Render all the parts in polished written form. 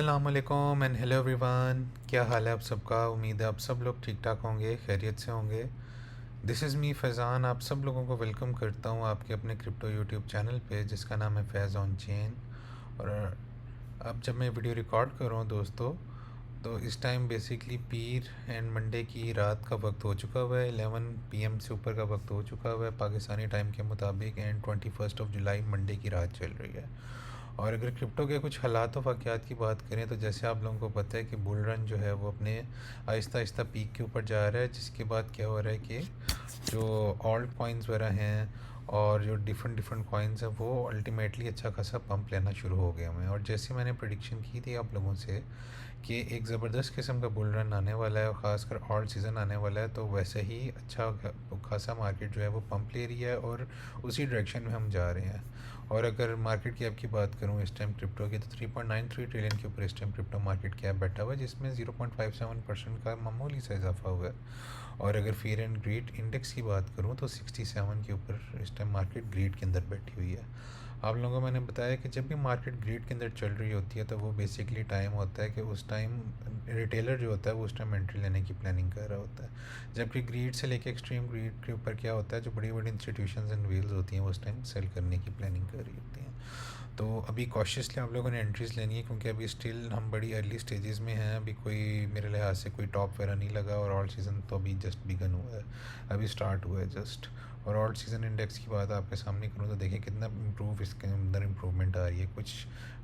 अस्सलामुअलैकुम and hello everyone. क्या हाल है आप सबका? उम्मीद है आप सब लोग ठीक ठाक होंगे, खैरियत से होंगे। This is me Faizan. आप सब लोगों को वेलकम करता हूँ आपके अपने क्रिप्टो यूट्यूब चैनल पे जिसका नाम है फैज़ ऑन चेन। और अब जब मैं वीडियो रिकॉर्ड कर रहा हूँ दोस्तों, तो इस time basically Pir and Monday की रात का वक्त हो चुका हुआ है। 11 PM से ऊपर का वक्त हो चुका हुआ है पाकिस्तानी टाइम के मुताबिक, एंड 21 जुलाई मंडे की रात चल रही है। और अगर क्रिप्टो के कुछ हालात व वाक़यात की बात करें तो जैसे आप लोगों को पता है कि बुल रन जो है वो अपने आहिस्ता आहिस्ता पीक के ऊपर जा रहा है, जिसके बाद क्या हो रहा है कि जो ऑल्ट कॉइन्स वगैरह हैं और जो डिफरेंट डिफरेंट कॉइन्स हैं वो अल्टीमेटली अच्छा खासा पंप लेना शुरू हो गया हमें। और जैसे मैंने प्रिडिक्शन की थी आप लोगों से कि एक ज़बरदस्त किस्म का बुल रन आने वाला है और ख़ासकर ऑल्ट सीज़न आने वाला है, तो वैसे ही अच्छा खासा मार्केट जो है वो पंप ले रही है और उसी डायरेक्शन में हम जा रहे हैं। और अगर मार्केट कैप की बात करूँ इस टाइम क्रिप्टो की, तो 3.93 ट्रिलियन के ऊपर इस टाइम क्रिप्टो मार्केट कैप बैठा हुआ है, जिसमें 0.57% का मामूली सा इजाफा हुआ है। और अगर फियर एंड ग्रीड इंडेक्स की बात करूँ तो 67 के ऊपर इस टाइम मार्केट ग्रीड के अंदर बैठी हुई है। आप लोगों को मैंने बताया कि जब भी मार्केट ग्रीड के अंदर चल रही होती है तो वो बेसिकली टाइम होता है कि उस टाइम रिटेलर जो होता है वो उस टाइम एंट्री लेने की प्लानिंग कर रहा होता है। जबकि ग्रीड से लेके एक्सट्रीम ग्रीड के ऊपर क्या होता है, जो बड़ी बड़ी इंस्टीट्यूशंस एंड व्हील्स होती हैं वो उस टाइम सेल करने की प्लानिंग कर रही होती हैं। तो अभी कॉशियसली आप लोगों ने एंट्रीज़ लेनी है, क्योंकि अभी स्टिल हम बड़ी अर्ली स्टेजेस में हैं। अभी कोई मेरे लिहाज से कोई टॉप वगैरह नहीं लगा और ऑल सीज़न तो अभी जस्ट बिगन हुआ है, अभी स्टार्ट हुआ है जस्ट। और ऑल्ट सीज़न इंडेक्स की बात आपके सामने करूँ तो देखिए कितना इम्प्रूव इसके अंदर इम्प्रूवमेंट आ रही है। कुछ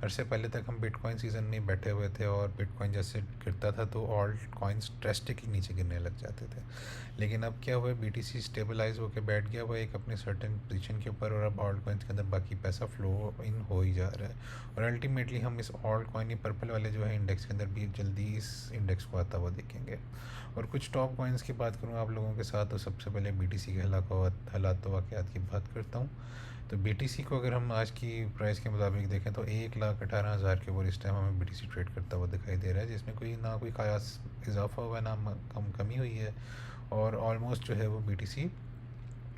अरसे पहले तक हम बिटकॉइन सीज़न में बैठे हुए थे और बिटकॉइन जैसे गिरता था तो ऑल्ट कॉइन्स ड्रेस्टिकली नीचे गिरने लग जाते थे। लेकिन अब क्या हुआ है, बीटीसी स्टेबलाइज होकर बैठ गया हुआ एक अपने सर्टेन पोजीशन के ऊपर, और अब ऑल्ट कॉइन्स के अंदर बाकी पैसा फ्लो इन हो ही जा रहा है। और अल्टीमेटली हम इस ऑल्ट कॉइन या पर्पल वाले जो है इंडेक्स के अंदर भी जल्दी इस इंडेक्स को आता हुआ देखेंगे। और कुछ टॉप कॉइन्स की बात करूँ आप लोगों के साथ, तो सबसे पहले बीटीसी के हालात वाक़यात की बात करता हूँ। तो बीटीसी को अगर हम आज की प्राइस के मुताबिक देखें तो 1,18,000 के ऊपर इस टाइम हमें बीटीसी ट्रेड करता हुआ दिखाई दे रहा है, जिसमें कोई ना कोई ख़ास इजाफा हुआ है ना कमी हुई है। और ऑलमोस्ट जो है वो बीटीसी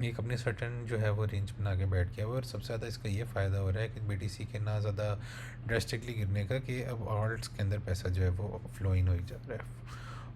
एक अपने सर्टन जो है वो रेंज बना के बैठ गया हुआ है। और सबसे ज़्यादा इसका ये फ़ायदा हो रहा है कि बीटीसी के ना ज़्यादा ड्रेस्टिकली गिरने का, कि अब ऑल्ट्स के अंदर पैसा जो है वो फ्लो इन हो ही जा रहा है।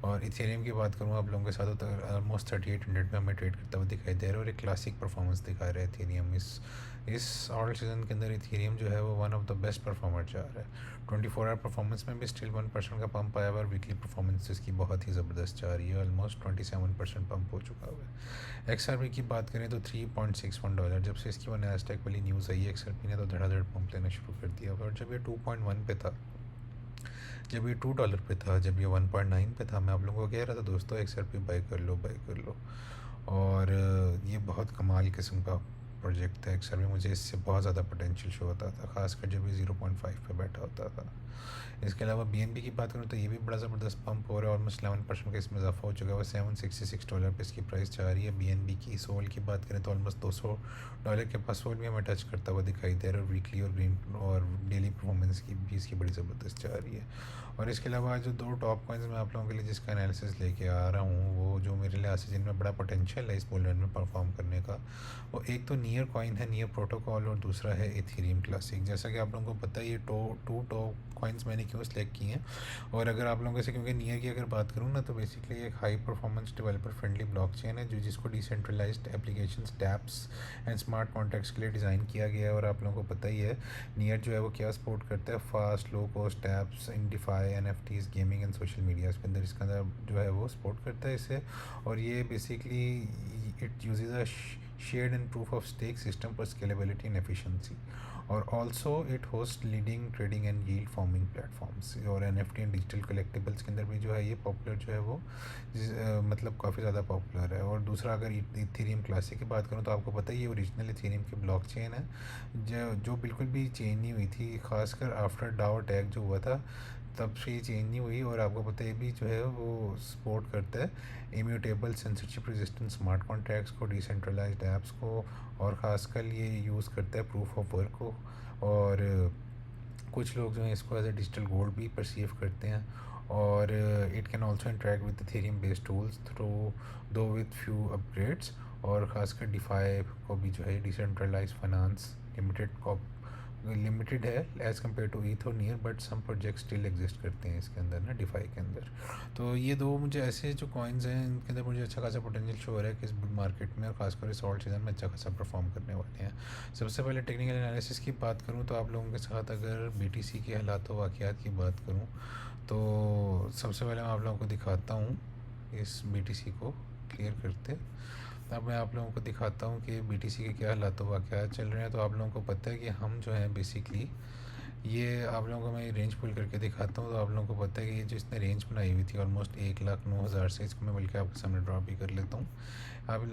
और इथेरियम की बात करूँ आप लोगों के साथ, तो ऑलमोस्ट 3800 में हमें ट्रेड करता हुआ दिखाई दे रहा है और एक क्लासिक परफॉर्मेंस दिखा रहा है इथेरियम। इस ऑल सीज़न के अंदर इथेरियम जो है वो one of the best performer जा रहा है। 24 आवर परफॉर्मेंस में भी स्टिल 1% का पंप आया हुआ है और वीकली परफॉर्मेंस इसकी बहुत ही ज़बरदस्त जा रही है, ऑलमोस्ट 27% पंप हो चुका हुआ है। एक्सआरपी की बात करें तो $3.61, जब से इसकी वो नैस्डैक वाली न्यूज़ आई है एक्सआरपी ने तो धड़ाधड़ पंप लेना शुरू कर दिया हुआ। और जब ये 2.1 पे था, जब ये $2 पे था, जब ये 1.9 पे था, मैं आप लोगों को कह रहा था दोस्तों एक्सआरपी बाई कर लो बाई कर लो। और ये बहुत कमाल किस्म का प्रोजेक्ट था एक्सआरपी, मुझे इससे बहुत ज़्यादा पोटेंशियल शो होता था, खासकर जब ये 0.5 पे बैठा होता था। इसके अलावा बीएनबी की बात करूँ तो ये भी बड़ा ज़बरदस्त पंप हो रहा है, ऑलमोस्ट 11% का इसमें इजाफा हो चुका है। $766 पे इसकी प्राइस जा रही है बीएनबी की। सोल की बात करें तो ऑलमोस्ट $200 के पास सोल भी हमें टच करता हुआ दिखाई दे रहा है, और वीकली और ग्रीन और डेली परफॉर्मेंस की भी इसकी बड़ी ज़बरदस्त जा रही है। और इसके अलावा जो दो टॉप कॉइन्स मैं आप लोगों के लिए जिसका एनालिसिस लेके आ रहा हूँ, वो जो मेरे लिहाज से जिनमें बड़ा पोटेंशियल है इस बुल रन में परफॉर्म करने का, वो एक तो नियर कॉइन है, नियर प्रोटोकॉल, और दूसरा है इथेरियम क्लासिक। जैसा कि आप लोगों को पता है ये टू टॉप कॉइन्स मैंने क्यों सेलेक्ट किए हैं। और अगर आप लोगों से, क्योंकि नियर की अगर बात करूँ ना, तो बेसिकली एक high performance developer friendly blockchain है जो जिसको decentralised applications, dapps and smart contracts के लिए डिज़ाइन किया गया है। और आप लोगों को पता ही है नियर जो है वो क्या सपोर्ट करता है, fast low cost dapps in DeFi, NFTs, gaming and social media के अंदर इसका अंदर जो है वो सपोर्ट करता है इसे। और ये basically it uses a shared and proof of stake system for scalability and efficiency, और also it host leading trading and yield forming platforms. और एनएफटी एंड डिजिटल कलेक्टिबल्स के अंदर भी जो है ये पॉपुलर जो है वो मतलब काफ़ी ज़्यादा पॉपुलर है। और दूसरा अगर इथेरियम क्लासिक की बात करूँ तो आपको पता ही है ओरिजिनल इथेरियम की ब्लॉकचेन है जो बिल्कुल भी चेंज नहीं हुई थी, खासकर आफ्टर डाओ अटैक जो हुआ था तब से ये चेंज नहीं हुई। और आपको पता है भी जो है वो सपोर्ट करता है immutable censorship resistant smart contracts को, डिसेंट्रलाइज्ड ऐप्स को, और ख़ासकर ये यूज़ करता है प्रूफ ऑफ वर्क को। और कुछ लोग जो हैं इसको एज ए डिजिटल गोल्ड भी परसीव करते हैं। और it can also interact with Ethereum based tools through though with few upgrades. और ख़ासकर डिफाई को भी जो है डिसेंट्रलाइज फाइनेंस लिमिटेड लिमिटेड है एज़ कम्पेयर टू ईथ और Near, but some project still exist करते हैं इसके अंदर ना, डिफाई के अंदर। तो ये दो मुझे ऐसे जो कॉइन्स हैं इनके अंदर मुझे अच्छा खासा पोटेंशियल शो हो रहा है कि इस बुल मार्केट में और खासकर इस ऑल्ट सीजन में अच्छा खासा परफॉर्म करने वाले हैं। सबसे पहले टेक्निकल एनालिसिस की बात करूँ तो आप लोगों के साथ अगर बीटीसी के हालात व वाक़यात की बात करूँ तो सबसे पहले मैं आप लोगों को दिखाता हूँ इस बीटीसी को क्लियर करते। अब मैं आप लोगों को दिखाता हूँ कि बीटीसी के क्या हालात वाक़यात चल रहे हैं। तो आप लोगों को पता है कि हम जो हैं बेसिकली ये आप लोगों को मैं रेंज पुल करके दिखाता हूँ। तो आप लोगों को पता है कि ये जो इसने रेंज बनाई हुई थी ऑलमोस्ट 1,09,000 से, इसको मैं बल्कि आपके सामने ड्रॉ भी कर लेता हूँ।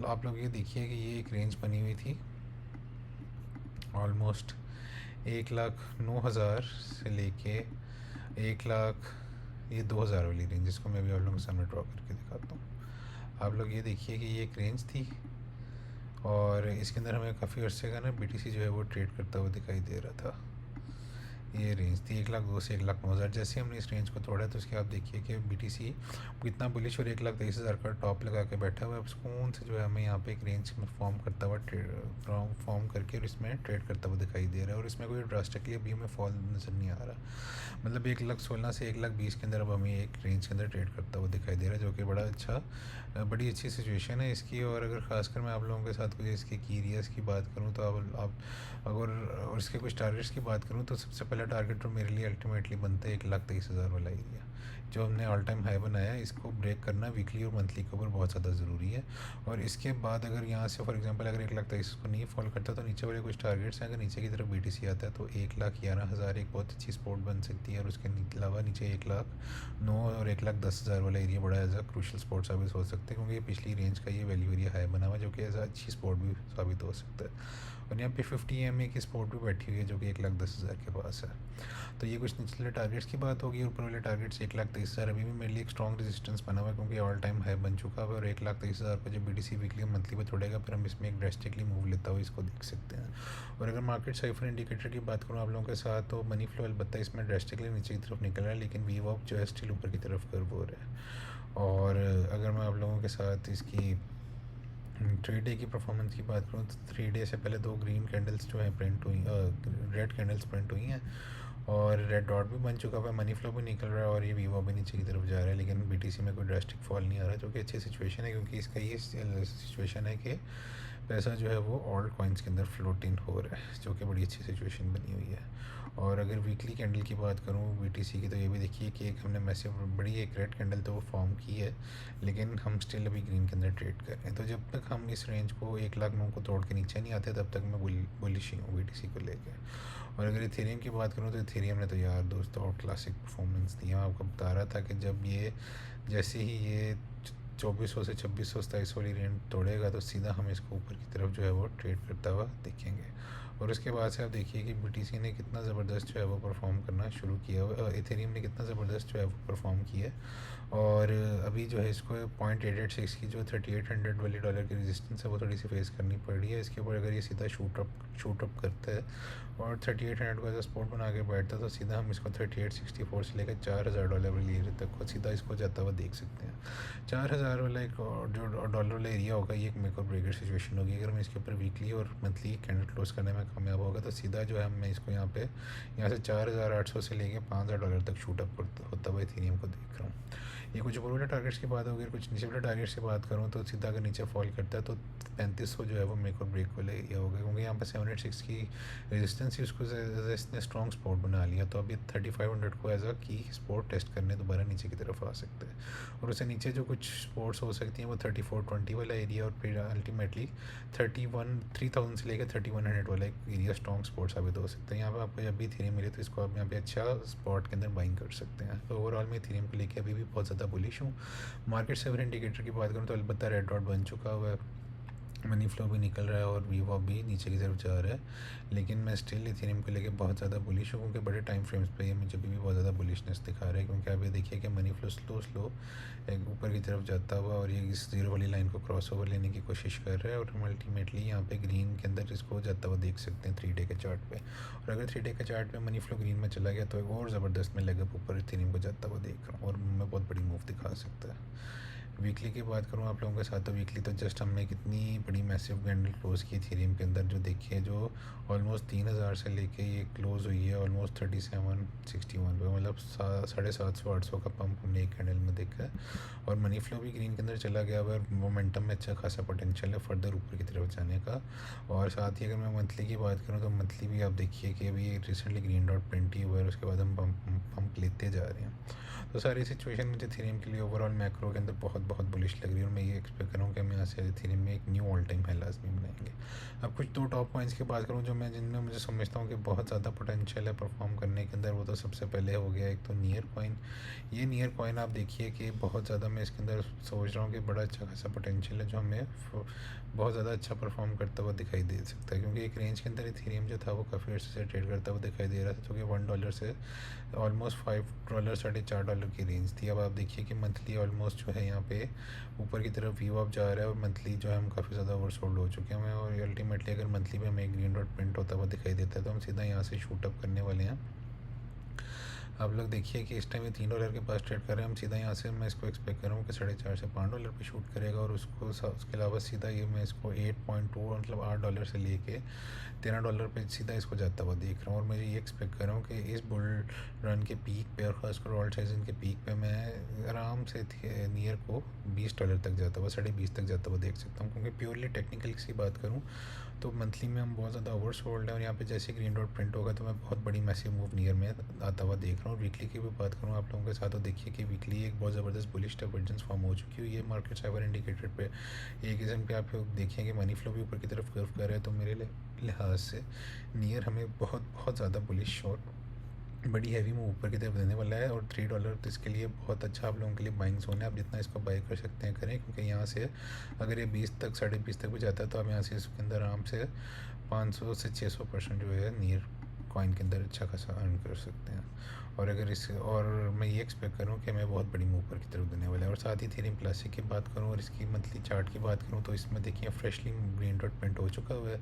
आप लोग ये देखिए कि ये एक रेंज बनी हुई थी ऑलमोस्ट 1,09,000 से लेके 1,00,000, ये 2,000 वाली रेंज, इसको मैं भी आप लोगों के सामने ड्रॉ करके दिखाता हूँ। आप लोग ये देखिए कि ये एक रेंज थी और इसके अंदर हमें काफ़ी अर्से का ना बीटीसी जो है वो ट्रेड करता हुआ दिखाई दे रहा था। ये रेंज थी 1,02,000 से 1,09,000। जैसे हमने इस रेंज को तोड़ा तो उसके आप देखिए कि बीटीसी कितना बुलिश और 1,23,000 का टॉप लगा के बैठा हुआ है। अब सुकून से जो है हमें यहाँ पे एक रेंज में फॉर्म करता हुआ फॉर्म करके और इसमें ट्रेड करता हुआ दिखाई दे रहा है। और इसमें कोई ड्रास्टिकली अभी हमें फॉल नज़र नहीं आ रहा, मतलब 1,16,000 से 1,20,000 के अंदर अब हमें एक रेंज के अंदर ट्रेड करता हुआ दिखाई दे रहा है, जो कि बड़ी अच्छी सिचुएशन है इसकी। और अगर खासकर मैं आप लोगों के साथ कुछ इसके की एरियाज़ की बात करूँ तो आप अगर और इसके कुछ टारगेट्स की बात करूँ तो सबसे पहला टारगेट तो मेरे लिए अल्टीमेटली बनता है 1,23,000 वाला एरिया, जो हमने ऑल टाइम हाई बनाया है। इसको ब्रेक करना वीकली और मंथली के ऊपर बहुत ज़्यादा ज़रूरी है। और इसके बाद अगर यहाँ से फॉर एग्जांपल अगर 1,23,000 को नहीं फॉल करता तो नीचे वाले कुछ टारगेट्स हैं। अगर नीचे की तरफ बीटीसी आता है तो 1,11,000 एक बहुत अच्छी स्पॉट बन सकती है। और उसके अलावा नीचे 1,09,000 और 1,10,000 वाला एरिया बड़ा एज अ क्रूशल स्पॉट साबित हो सकता है, क्योंकि ये पिछली रेंज का ये वैल्यू एरिया हाई बना हुआ है, जो कि एज अ अच्छी स्पॉट भी साबित हो सकता है। और यहाँ पे 50 EMA की स्पॉट भी बैठी हुई है, जो कि 1,10,000 के पास है। तो ये कुछ निचले टारगेट्स की बात होगी। ऊपर वाले टारगेट्स 1,23,000 अभी भी मेरे लिए एक स्ट्रॉन्ग रेजिस्टेंस बना हुआ है, क्योंकि ऑल टाइम हाई बन चुका है। और 1,23,000 पर जब बीटीसी वीकली मंथली पर छोड़ेगा फिर हम इसमें एक ड्रेस्टिकली मूव लेता हुआ इसको देख सकते हैं। और अगर मार्केट साइफर इंडिकेटर की बात करूँ आप लोगों के साथ, तो मनी फ्लो अलबत्ता इसमें ड्रेस्टिकली नीचे की तरफ निकल रहा है, लेकिन वी वॉक जो है स्टिल ऊपर की तरफ कर्व हो रहा है। और अगर मैं आप लोगों के साथ इसकी 3 डे की परफॉर्मेंस की बात करूँ तो 3 डे से पहले 2 ग्रीन कैंडल्स जो हैं प्रिंट हुई, रेड कैंडल्स प्रिंट हुई हैं और रेड डॉट भी बन चुका है, मनी फ्लो भी निकल रहा है और ये वीवो भी नीचे की तरफ जा रहा है। लेकिन बीटीसी में कोई ड्रास्टिक फॉल नहीं आ रहा, जो कि अच्छी सिचुएशन है, क्योंकि इसका ये सिचुएशन है कि पैसा जो है वो ऑल्ट कॉइन्स के अंदर फ्लोट इन हो रहा है, जो कि बड़ी अच्छी सिचुएशन बनी हुई है। और अगर वीकली कैंडल की बात करूँ बीटीसी की, तो ये भी देखिए कि एक हमने मैसिव बड़ी एक रेड कैंडल तो वो फॉर्म की है, लेकिन हम स्टिल अभी ग्रीन के अंदर ट्रेड कर रहे हैं। तो जब तक हम इस रेंज को 1,09,000 को तोड़ के नीचे नहीं आते तब तक मैं बुलिश ही हूँ बीटीसी को लेकर। और अगर इथेरियम की बात करूँ तो इथेरियम ने तो यार दोस्तों और क्लासिक परफॉर्मेंस दी। मैं आपको बता रहा था कि जब ये जैसे ही ये 2,400 से 2,600 27 वाली रेंज तोड़ेगा तो सीधा हम इसको ऊपर की तरफ जो है वो ट्रेड करता हुआ देखेंगे। और उसके बाद से आप देखिए कि बीटीसी ने कितना ज़बरदस्त जो है वो परफॉर्म करना शुरू किया हुआ, इथेरियम ने कितना ज़बरदस्त जो है वो परफॉर्म किया है। और अभी जो है इसको 0.886 की जो 3,800 वाली डॉलर की रेजिस्टेंस है वो थोड़ी सी फेस करनी पड़ रही है। इसके ऊपर अगर ये सीधा शूट अप करता है और 3,800 को एज सपोर्ट बना के बैठता है तो सीधा हम इसको 3,864 से लेकर 4,000 डॉलर वाली एरिया तक को सीधा इसको जाता हुआ देख सकते हैं। 4,000 वाला एक जो डॉलर वाला एरिया होगा ये एक मेक और ब्रेकर सिचुएशन होगी। अगर मैं इसके ऊपर वीकली और मंथली कैंडल क्लोज करने में कामयाब होगा तो सीधा जो है मैं इसको यहाँ से 4,800 से लेके 5,000 डॉलर तक शूट अप होता हुआ इथेरियम को देख रहा हूँ। ये कुछ ऊपर वाले टारगेट्स की बात होगी। कुछ नीचे वाले टारगेट्स की बात करूँ तो सीधा अगर नीचे फॉल करता है तो 3,500 जो है वो मेक और ब्रेक वाला एरिया होगा, क्योंकि यहाँ पर 786 की रेजिस्टेंस ही उसको इसने स्ट्रॉन्ग सपोर्ट बना लिया। तो अभी 3,500 को एज अ की सपोर्ट टेस्ट करने दोबारा नीचे की तरफ आ सकते हैं। और उससे नीचे जो कुछ सपोर्ट्स हो सकती हैं वो 3,420 वाला एरिया और फिर अल्टीमेटली 3,000 से लेकर 3,100 वाला एक एरिया स्ट्रॉन्ग सपोर्ट साबित हो सकता है। यहाँ पर आपको जब भी थीरियम मिले तो इसको आप यहाँ पे अच्छा स्पॉट के अंदर बाइंग कर सकते हैं। तो ओवरऑल मैं थीरियम को लेकर अभी भी बहुत ज़्यादा बुलिश हूँ। मार्केट सेवर इंडिकेटर की बात करूँ तो अलबत्ता रेड डॉट बन चुका हुआ है, मनी फ्लो भी निकल रहा है और वीवो भी नीचे की तरफ जा रहा है। लेकिन मैं स्टिल इथेरियम को लेकर बहुत ज़्यादा बुलिश हूँ, क्योंकि बड़े टाइम फ्रेम्स पे ये मुझे भी बहुत ज़्यादा बुलिशनेस दिखा रहा है। क्योंकि आप ये देखिए कि मनी फ्लो स्लो एक ऊपर की तरफ जाता हुआ और ये इस जीरो वाली लाइन को क्रॉस ओवर लेने की कोशिश कर रहा है और हम अल्टीमेटली यहाँ पे ग्रीन के अंदर इसको जाता हुआ देख सकते हैं 3 डे के चार्ट पे। और अगर 3 डे के चार्ट पे मनी फ्लो ग्रीन में चला गया तो एक और ज़बरदस्त में लेगअप ऊपर इथेरियम को जाता हुआ देख रहा हूँ और मैं बहुत बड़ी मूव दिखा सकता है। वीकली की बात करूँ आप लोगों के साथ, तो वीकली तो जस्ट हमने कितनी बड़ी मैसिव कैंडल क्लोज़ की इथेरियम के अंदर, जो देखिए जो ऑलमोस्ट 3000 से लेके ये क्लोज़ हुई है ऑलमोस्ट 3761 पे, मतलब 750-800 का पंप हमने एक कैंडल में देखा है। और मनी फ्लो भी ग्रीन के अंदर चला गया हुआ है, मोमेंटम में अच्छा खासा पोटेंशियल है फर्दर ऊपर की तरफ जाने का। और साथ ही अगर मैं मंथली की बात करूँ तो मंथली भी आप देखिए कि अभी रिसेंटली ग्रीन डॉट प्रिंट ही हुआ है, उसके बाद हम पंप लेते जा रहे हैं। तो सारी सिचुएशन मुझे इथेरियम के लिए ओवरऑल मैक्रो के अंदर बहुत बहुत बुलिश लग रही है, और मैं ये एक्सपेक्ट कर रहा हूँ कि हम यहाँ से इथेरियम में एक न्यू ऑल टाइम हाई लाजमी बनाएंगे। अब कुछ दो टॉप पॉइंट्स की बात करूँ जो मैं जिनमें मुझे समझता हूँ कि बहुत ज़्यादा पोटेंशियल है परफॉर्म करने के अंदर, वो तो सबसे पहले हो गया एक तो नियर कॉइन। ये नियर कॉइन आप देखिए कि बहुत ज़्यादा मैं इसके अंदर सोच रहा हूँ कि बड़ा अच्छा खासा पोटेंशियल है, जो हमें बहुत ज़्यादा अच्छा परफॉर्म करता हुआ दिखाई दे सकता है, क्योंकि एक रेंज के अंदर इथेरियम जो था वो काफ़ी अर्से से ट्रेड करता हुआ दिखाई दे रहा था, जो कि $1 से ऑलमोस्ट $5 $4.5 की रेंज थी। अब आप देखिए कि मंथली ऑलमोस्ट जो है यहाँ पे ऊपर की तरफ व्यू अप जा रहा है, और मंथली जो है हम काफ़ी ज़्यादा ओवरसोल्ड हो चुके हैं। और अल्टीमेटली अगर मंथली में हमें एक ग्रीन डॉट प्रिंट होता हुआ दिखाई देता है तो हम सीधा यहाँ से शूट अप करने वाले हैं। आप लोग देखिए कि इस टाइम ये $3 के पास ट्रेड कर रहे हैं, हम सीधा यहाँ से मैं इसको एक्सपेक्ट कर रहा हूँ कि 4.5 से $5 पे शूट करेगा, और उसके अलावा सीधा ये मैं इसको 8.2 मतलब $8 से लेके $13 पे सीधा इसको जाता हुआ देख रहा हूँ। और मैं ये एक्सपेक्ट कर रहा हूँ कि इस बुल रन के पीक पे और ख़ासकर ऑल सीजन के पीक पे मैं आराम से नियर को $20 तक जाता हुआ, 20.5 तक जाता हुआ देख सकता हूँ, क्योंकि प्योरली टेक्निकल की बात करूँ तो मंथली में हम बहुत ज़्यादा ओवर सोल्ड है, और यहाँ पे जैसे ग्रीन डॉट प्रिंट होगा तो मैं बहुत बड़ी मैसिव मूव नियर में आता हुआ देख रहा हूँ। वीकली की भी बात करूँ आप लोगों के साथ, तो देखिए कि वीकली एक बहुत ज़बरदस्त बुलिश डाइवर्जेंस फॉर्म हो चुकी हुई है मार्केट साइबर इंडिकेटर पे। एक किस्म पे आप लोग देखिए कि मनी फ्लो भी ऊपर की तरफ कर्व कर रहा है, तो मेरे लिहाज से नियर हमें बहुत बहुत ज़्यादा बुलिश और बड़ी हैवी मूव ऊपर की तरफ देने वाला है। और $3 तो इसके लिए बहुत अच्छा आप लोगों के लिए बाइंग जोन है, आप जितना इसको बाई कर सकते हैं करें, क्योंकि यहाँ से अगर ये 20 तक 20.5 तक भी जाता है तो आप यहाँ से इसके अंदर आराम से 500 से 600% जो है नियर कॉइन के अंदर अच्छा खासा अर्न कर सकते हैं। और मैं ये एक्सपेक्ट करूँ कि मैं बहुत बड़ी मूव ऊपर की तरफ देने वाला है। और साथ ही इथेरियम क्लासिक की बात करूँ और इसकी मंथली चार्ट की बात करूँ तो इसमें देखिए फ्रेशली ग्रीन डॉट प्रिंट हो चुका हुआ है,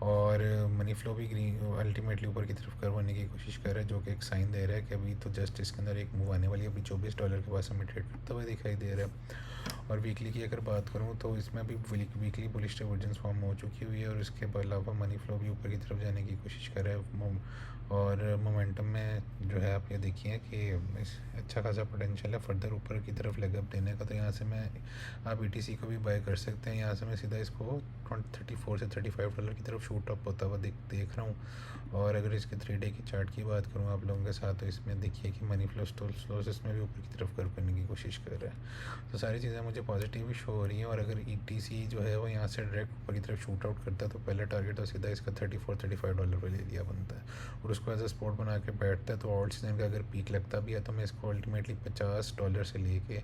और मनी फ्लो भी ग्रीन अल्टीमेटली ऊपर की तरफ कर्व होने की कोशिश कर रहा है, जो कि एक साइन दे रहा है कि अभी तो जस्ट इसके अंदर एक मूव आने वाली है। अभी $24 के पास हमें ट्रेड करता हुआ दिखाई दे रहा है। और वीकली की अगर बात करूँ तो इसमें अभी वीकली बुलिश डाइवर्जेंस फॉर्म हो चुकी हुई है, और इसके अलावा मनी फ्लो भी ऊपर की तरफ जाने की कोशिश कर रहा है। और मोमेंटम में जो है आप ये देखिए कि अच्छा खासा पोटेंशियल है फर्दर ऊपर की तरफ लेग अप देने का। तो यहाँ से मैं आप ETC को भी बाय कर सकते हैं, यहाँ से मैं सीधा इसको 34 से $35 की तरफ शूट अप होता हुआ देख रहा हूँ। और अगर इसके 3 डे की चार्ट की बात करूँ आप लोगों के साथ, तो इसमें देखिए कि मनी फ्लो स्लोस में भी ऊपर की तरफ कर्व करने की कोशिश कर रहा है। तो सारी चीज़ें मुझे पॉजिटिव ही शो हो रही हैं। और अगर ETC जो है वो यहाँ से डायरेक्ट ऊपर की तरफ शूट आउट करता है तो पहला टारगेट तो सीधा इसका $34-35 पे ले लिया बनता है, और उसको एज अ स्पॉट बना के बैठता है। तो ऑल सीजन का अगर पीक लगता भी है तो मैं इसको अल्टीमेटली $50 से लेके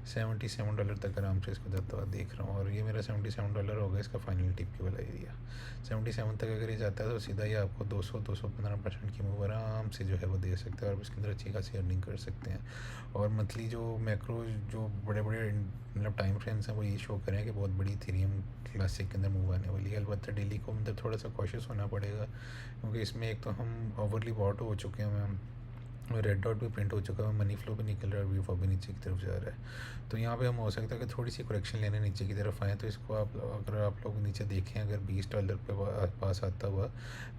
$77 तक आराम से इसको जाता हुआ देख रहा हूँ। और ये मेरा $77 होगा इसका फाइनल टिप की वाला एरिया। 77 तक अगर ये जाता है तो सीधा ही आपको 200-215% की मूव आराम से जो है वो दे सकते हैं, और इसके अंदर अच्छी खासी अर्निंग कर सकते हैं। और मंथली जो मैक्रो जो बड़े बड़े मतलब टाइम फ्रेम्स हैं वो ये शो करें कि बहुत बड़ी इथेरियम क्लासिक के अंदर मूव आने वाली है। अलबत्ता डेली को अंदर थोड़ा सा कॉशियस होना पड़ेगा, क्योंकि इसमें एक तो हम ओवरली बॉट हो चुके हैं, रेड डॉट भी प्रिंट हो चुका है, मनी फ्लो भी निकल रहा है, व्यू भी नीचे की तरफ जा रहा है। तो यहाँ पे हम हो सकता है कि थोड़ी सी करेक्शन लेने नीचे की तरफ आएँ। तो इसको अगर आप लोग नीचे देखें, अगर $20 पे पास आता हुआ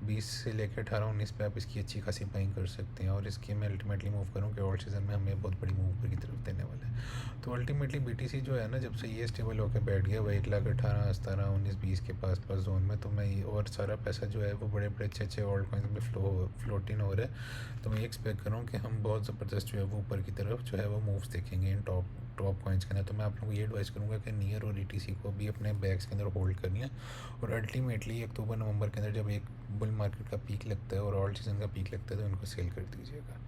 20 से लेकर 18-19 पे आप इसकी अच्छी खासी बाइंग कर सकते हैं। और इसकी मैं अल्टीमेटली मूव करूँ कि ऑल सीजन में हमें बहुत बड़ी मूव ऊपर की तरफ देने वाला है। तो अल्टीमेटली BTC जो है ना, जब से ये स्टेबल होकर बैठ गया वह 1,18,000 17 19 20 के पास जोन में, तो मैं और सारा पैसा जो है वो बड़े बड़े अच्छे ऑल्ट कॉइन्स में फ्लोटिंग हो रहा है। तो मैं ये एक्सपेक्ट कर रहा हूँ कि हम बहुत ज़बरदस्त जो है वो ऊपर की तरफ जो है वो मूव्स देखेंगे इन टॉप कॉइन्स के अंदर। तो मैं आप लोगों को ये एडवाइस करूँगा कि नियर और ETC को भी अपने बैग्स के अंदर होल्ड कर लें, और अल्टीमेटली अक्टूबर नवंबर के अंदर जब एक बुल मार्केट का पीक लगता है और ऑल सीजन का पीक लगता है तो इनको सेल कर दीजिएगा।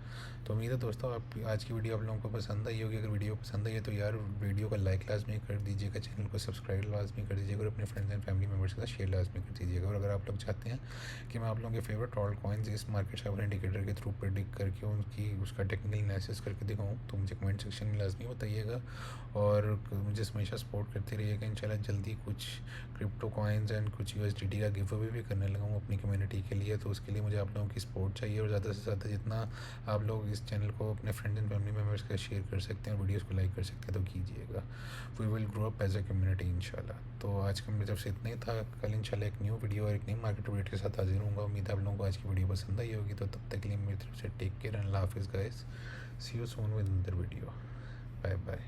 तो उम्मीद है दोस्तों आप आज की वीडियो आप लोगों को पसंद आई होगी। अगर वीडियो पसंद आई है तो यार वीडियो का लाइक लाजमी कर दीजिएगा, चैनल को सब्सक्राइब लाजमी कर दीजिएगा, और अपने फ्रेंड्स एंड फैमिली मेम्बर्स के साथ शेयर लाजमी कर दीजिएगा। और अगर आप लोग चाहते हैं कि मैं आप लोगों के फेवरेट ऑल्ट कॉइन्स इस मार्केट साइबर इंडिकेटर के थ्रू प्रेडिक्ट करके उसका टेक्निकल एनालिसिस करके दिखाऊँ, तो मुझे कमेंट सेक्शन में लाजमी बताइएगा। और मुझे हमेशा सपोर्ट करते रहिएगा। इंशाल्लाह जल्दी कुछ क्रिप्टो कॉइन्स एंड कुछ USDT का गिव अवे भी करने लगा हूँ अपनी कम्युनिटी कम्युनिटी के लिए, तो उसके लिए मुझे आप लोगों की सपोर्ट चाहिए, और ज़्यादा से ज़्यादा जितना आप लोग इस चैनल को अपने फ्रेंड्स एंड फैमिली मेम्बर्स के शेयर कर सकते हैं और वीडियोज़ को लाइक कर सकते हैं तो कीजिएगा। We will grow up as a community इंशाल्लाह। तो आज का मेरी तरफ से इतना ही था। कल इंशाल्लाह एक न्यू वीडियो और एक नई मार्केट अपडेट के साथ हाजिर होऊंगा। उम्मीद है आप लोगों को आज की वीडियो पसंद आई होगी। तो तब तक के लिए मेरी तरफ से टेक केयर एंड अल्लाह हाफिज़ guys. See you soon with another video. Bye bye.